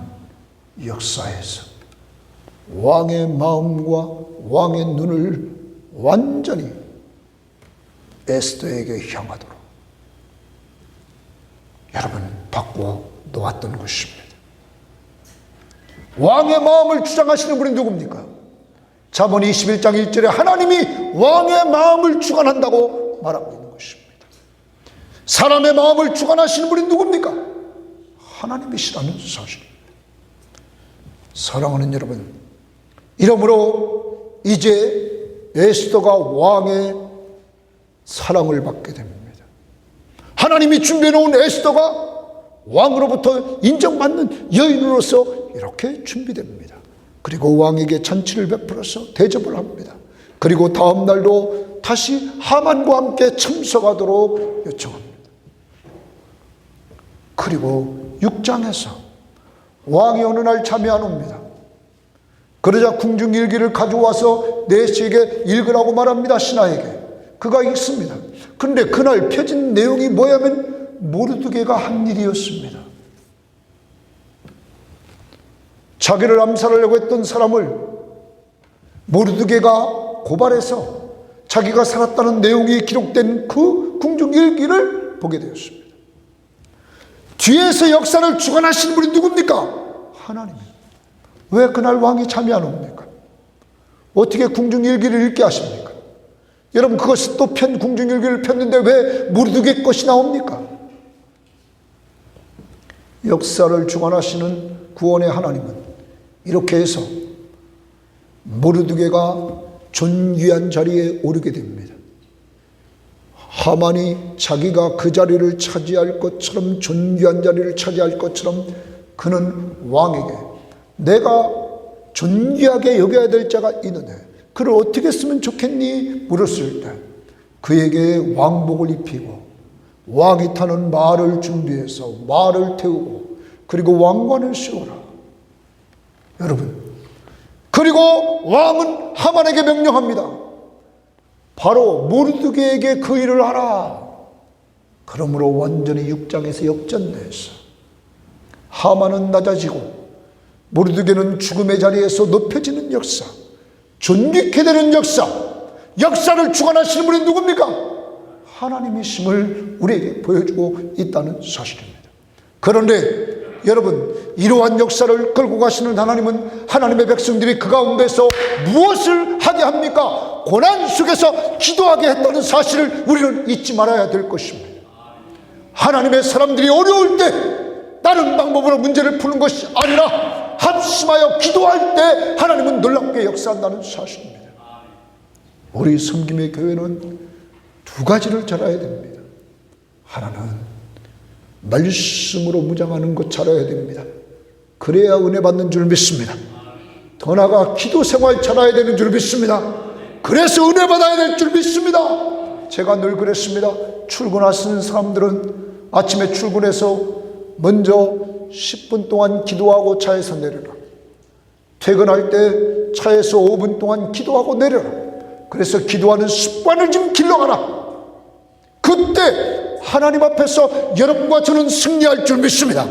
역사에서 왕의 마음과 왕의 눈을 완전히 에스더에게 향하도록 여러분 바꾸어 놓았던 것입니다. 왕의 마음을 주장하시는 분이 누굽니까? 잠언 21장 1절에 하나님이 왕의 마음을 주관한다고 말하고 있는 것입니다. 사람의 마음을 주관하시는 분이 누굽니까? 하나님이시라는 사실입니다. 사랑하는 여러분, 이러므로 이제 에스더가 왕의 사랑을 받게 됩니다. 하나님이 준비해 놓은 에스더가 왕으로부터 인정받는 여인으로서 이렇게 준비됩니다. 그리고 왕에게 잔치를 베풀어서 대접을 합니다. 그리고 다음 날도 다시 하만과 함께 참석하도록 요청합니다. 그리고 6장에서 왕이 어느 날 잠이 안 옵니다. 그러자 궁중일기를 가져와서 내시에게 읽으라고 말합니다. 신하에게. 그가 읽습니다. 그런데 그날 펴진 내용이 뭐냐면 모르드게가 한 일이었습니다. 자기를 암살하려고 했던 사람을 모르드게가 고발해서 자기가 살았다는 내용이 기록된 그 궁중일기를 보게 되었습니다. 뒤에서 역사를 주관하시는 분이 누굽니까? 하나님입니다. 왜 그날 왕이 잠이 안 옵니까? 어떻게 궁중일기를 읽게 하십니까? 여러분, 그것이 또 궁중일기를 폈는데 왜 모르드게 것이 나옵니까? 역사를 주관하시는 구원의 하나님은 이렇게 해서 모르드게가 존귀한 자리에 오르게 됩니다. 하만이 자기가 그 자리를 차지할 것처럼, 존귀한 자리를 차지할 것처럼 그는 왕에게 내가 존귀하게 여겨야 될 자가 있는데 그를 어떻게 쓰면 좋겠니? 물었을 때 그에게 왕복을 입히고 왕이 타는 말을 준비해서 말을 태우고 그리고 왕관을 씌워라. 여러분, 그리고 왕은 하만에게 명령합니다. 바로 모르드게에게 그 일을 하라. 그러므로 완전히 6장에서 역전돼서 하만은 낮아지고 모르드게는 죽음의 자리에서 높여지는 역사, 존귀케 되는 역사, 역사를 주관하시는 분이 누굽니까? 하나님이심을 우리에게 보여주고 있다는 사실입니다. 그런데 여러분, 이러한 역사를 끌고 가시는 하나님은 하나님의 백성들이 그 가운데서 무엇을 하게 합니까? 고난 속에서 기도하게 했다는 사실을 우리는 잊지 말아야 될 것입니다. 하나님의 사람들이 어려울 때 다른 방법으로 문제를 푸는 것이 아니라 합심하여 기도할 때 하나님은 놀랍게 역사한다는 사실입니다. 우리 섬김의 교회는 두 가지를 잘 알아야 됩니다. 하나는 말씀으로 무장하는 것 잘 알아야 됩니다. 그래야 은혜 받는 줄 믿습니다. 더 나아가 기도 생활 잘 알아야 되는 줄 믿습니다. 그래서 은혜 받아야 될 줄 믿습니다. 제가 늘 그랬습니다. 출근하시는 사람들은 아침에 출근해서 먼저 10분 동안 기도하고 차에서 내려라. 퇴근할 때 차에서 5분 동안 기도하고 내려라. 그래서 기도하는 습관을 좀 길러가라. 그때 하나님 앞에서 여러분과 저는 승리할 줄 믿습니다.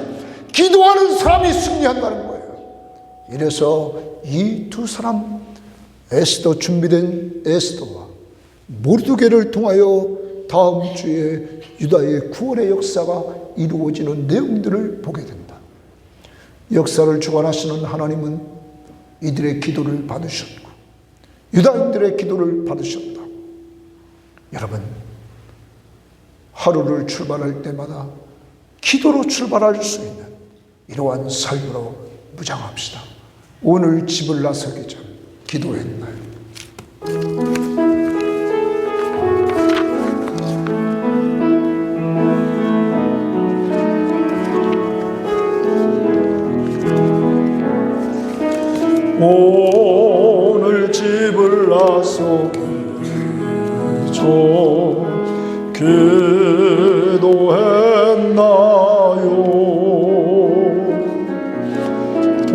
기도하는 사람이 승리한다는 거예요. 이래서 이 두 사람, 에스더, 준비된 에스더와 모르드게를 통하여 다음 주에 유다의 구원의 역사가 이루어지는 내용들을 보게 된다. 역사를 주관하시는 하나님은 이들의 기도를 받으셨고 유다인들의 기도를 받으셨다. 여러분, 하루를 출발할 때마다 기도로 출발할 수 있는 이러한 삶으로 무장합시다. 오늘 집을 나서기 전 기도했나요? 오늘 집을 나서기 전 기도했나요?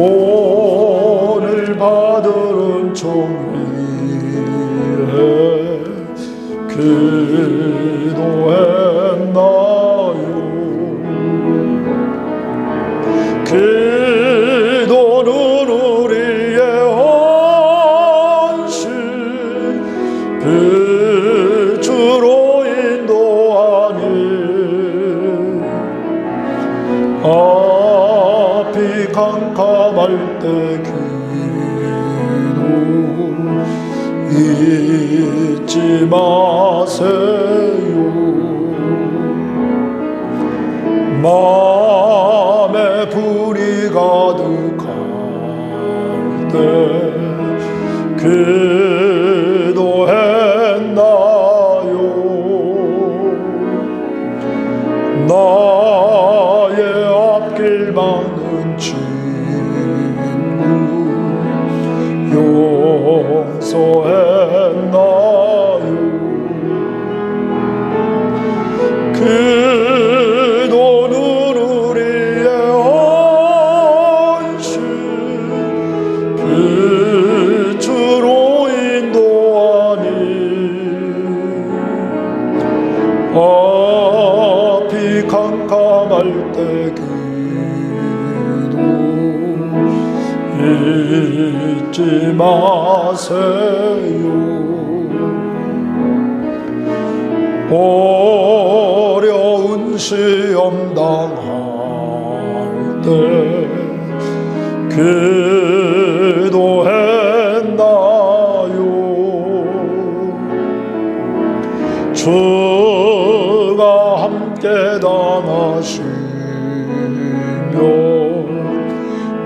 오늘 받은 종위에 기도했나요? 기도는 우리의 헌신, 빛으로 인도하니 앞이 캄캄할 때 기도 잊지 마세요. 마음에 불이 가득할 때 기도했나요? 나의 앞길 많은 친구 용서했나요? 기도는 우리의 헌신, 빛으로 인도하니 앞이 캄캄할 때 기도 잊지 마세요. 어려운 시험 당할 때 기도했나요? 주가 함께 당하시며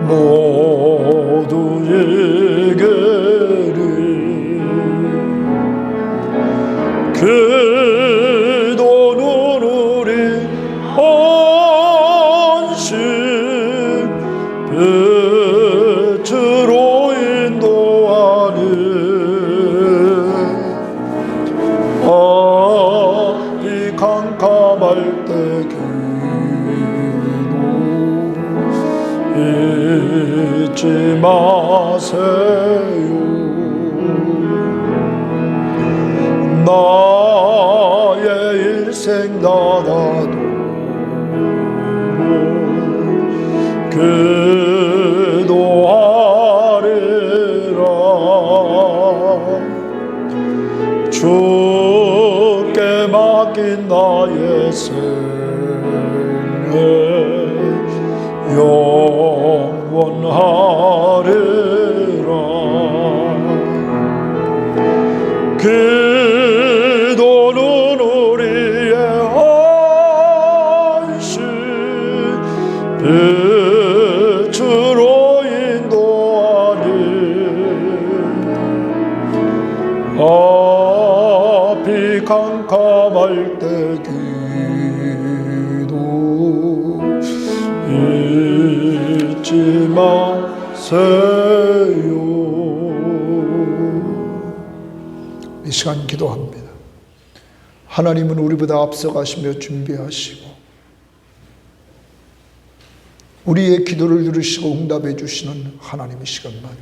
모두 이기리. 기도는 우리 헌신, 빛으로 인도하니 앞이 캄캄할 때 기도 잊지 마세요. 나의 일생 나가도 기도하리라. 주께 맡긴 나의 생애 영원하리라. 기도는 우리의 안식 빛으로 인도하니 앞이 캄캄할 때 기도 잊지 마세요. 이 시간 기도합니다. 하나님은 우리보다 앞서가시며 준비하시고 우리의 기도를 들으시고 응답해 주시는 하나님이시건만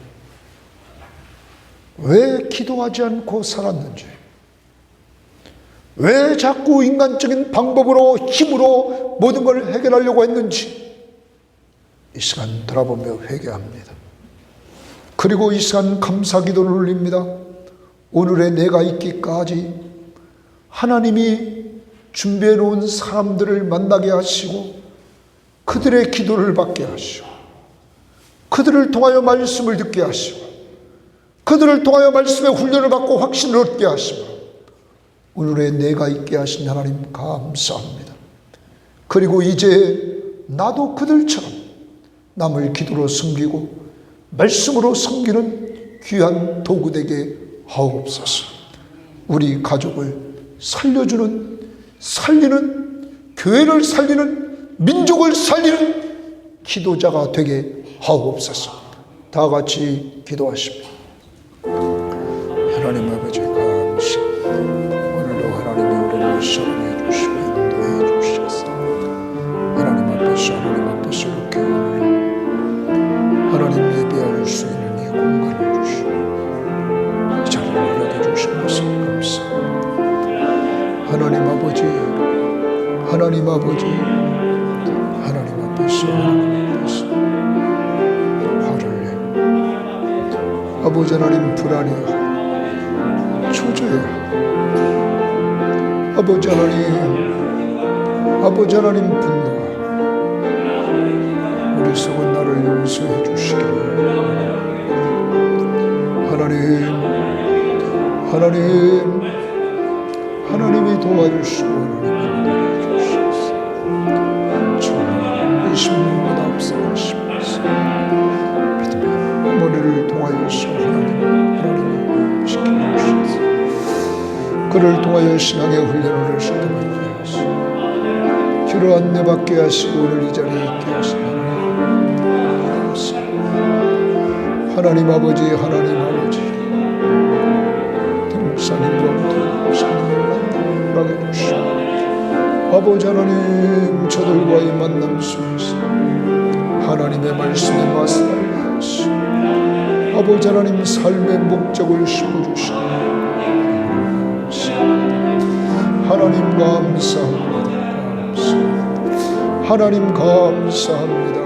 왜 기도하지 않고 살았는지, 왜 자꾸 인간적인 방법으로 힘으로 모든 걸 해결하려고 했는지 이 시간 돌아보며 회개합니다. 그리고 이 시간 감사 기도를 올립니다. 오늘의 내가 있기까지 하나님이 준비해 놓은 사람들을 만나게 하시고 그들의 기도를 받게 하시고 그들을 통하여 말씀을 듣게 하시고 그들을 통하여 말씀의 훈련을 받고 확신을 얻게 하시고 오늘의 내가 있게 하신 하나님 감사합니다. 그리고 이제 나도 그들처럼 남을 기도로 섬기고 말씀으로 섬기는 귀한 도구 되게 하옵소서. 우리 가족을 살려주는, 살리는, 교회를 살리는, 민족을 살리는 기도자가 되게 하옵소서. 다 같이 기도하십니다. 하나님 아버지 감사합니다. 오늘도 하나님이 우리를 사랑해 주시고 인도해 주셔서 하나님 앞에서 이렇게 하나님 예배할 수 있는 이 공간을 주시고 이 자리를 허락해 주신 것을 감사합니다. 하나님 아버지, 하나님 앞에서 화를 내 아버지 하나님 불안해하고 초조해하고 아버지 하나님 분노하고 우리 속은 나를 용서해 주시기를 하나님이 도와주시고 하나님이 도와주셔서 정말 20년보다 앞서가시면서 믿음의 어머니를 통하여서 하나님이 시켜주셔서 그를 통하여 신앙의 훈련을 하시도록 하시고 주를 안내받게 하시고 오늘 이 자리에 있게 하신 하나님 아버지 등산인과 등산인을 만나게 주시고 아버지 하나님 저들과의 만남 속에서 하나님의 말씀에 말씀하게 하시고 아버지 하나님 삶의 목적을 심어주시고 하나님 감사합니다. 하나님 감사합니다.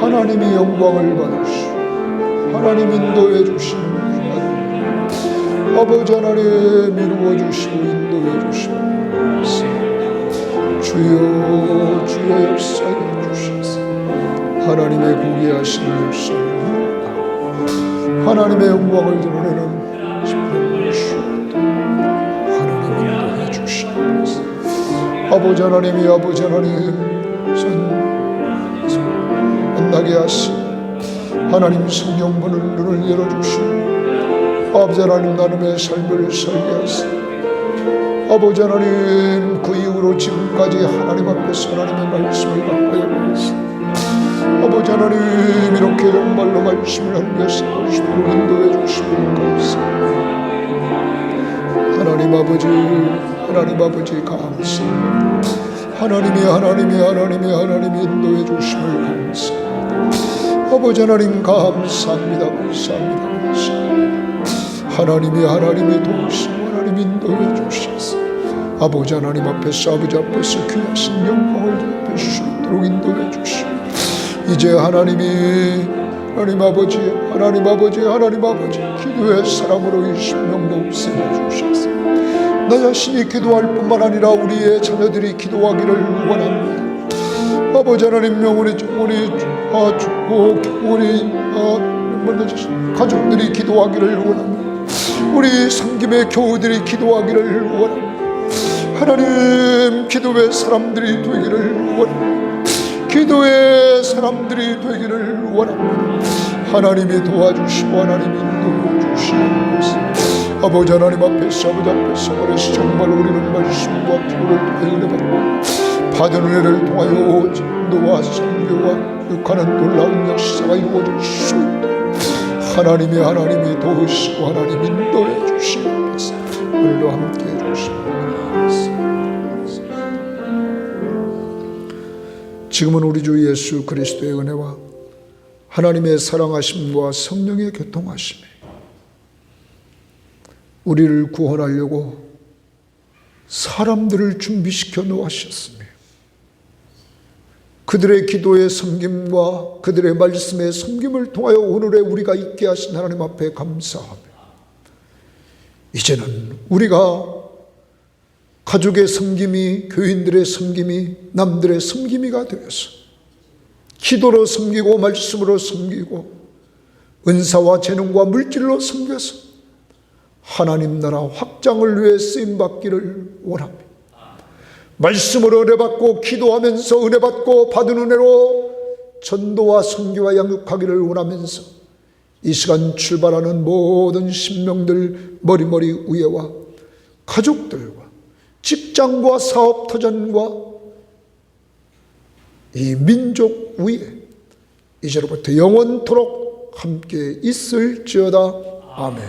하나님이 영광을 받으시고 하나님 인도해 주시는 아버지 하나님 이루어 주시고 인도해 주시고 주여 역사해 주셔서 하나님의 공개하시는 역사를 하나님의 영광을 드러내는 하나님 인도해 주시는 아버지 하나님 만나게 하시고 하나님 성경문을 눈을 열어주시고 아버지 하나님 나름의 삶을 설계하시고 아버지 하나님 그 이후로 지금까지 하나님 앞에서 하나님의 말씀을 받아야 하겠습니다. 아버지 하나님 이렇게 정말로 말씀을 안겨서 싶도록 인도해 주시고 감사합니다. 하나님 아버지 감사합니다. 하나님이 인도해 주심을 감사합니다. 아버지 하나님 감사합니다. 하나님이 도우시고 하나님 인도해 주셔서 아버지 하나님 앞에서 귀하신 영광을 대접해 수 있도록 인도해 주시고 이제 하나님 아버지 기도의 사람으로 이 심령도 없애어 주셔서 나 자신이 기도할 뿐만 아니라 우리의 자녀들이 기도하기를 원합니다. 아버지 하나님 영원히 가족들이 기도하기를 원합니다. 우리 섬김의 교우들이 기도하기를 원합니다. 하나님 기도의 사람들이 되기를 원합니다. 기도의 사람들이 되기를 원합니다. 하나님이 도와주시고 하나님이 인도해 주시옵소서. 아버지 하나님 앞에서 말해서 정말 우리는 말씀과 기도를 통하여 받은 은혜를 통하여 진도와 설교와 육하는 놀라운 역사가 이루어질 수 있도록 하나님이 도우시고 하나님이 인도해 주시옵소서. 오늘도 함께해 주시옵소서. 지금은 우리 주 예수 그리스도의 은혜와 하나님의 사랑하심과 성령의 교통하심이 우리를 구원하려고 사람들을 준비시켜 놓으셨으며 그들의 기도의 섬김과 그들의 말씀의 섬김을 통하여 오늘의 우리가 있게 하신 하나님 앞에 감사하며 이제는 우리가 가족의 섬김이 교인들의 섬김이 남들의 섬김이가 되어서 기도로 섬기고 말씀으로 섬기고 은사와 재능과 물질로 섬겨서 하나님 나라 확장을 위해 쓰임받기를 원합니다. 말씀으로 은혜받고 기도하면서 은혜받고 받은 은혜로 전도와 선교와 양육하기를 원하면서 이 시간 출발하는 모든 신명들 머리머리 위에와 가족들과 직장과 사업 터전과 이 민족 위에 이제로부터 영원토록 함께 있을지어다. 아멘.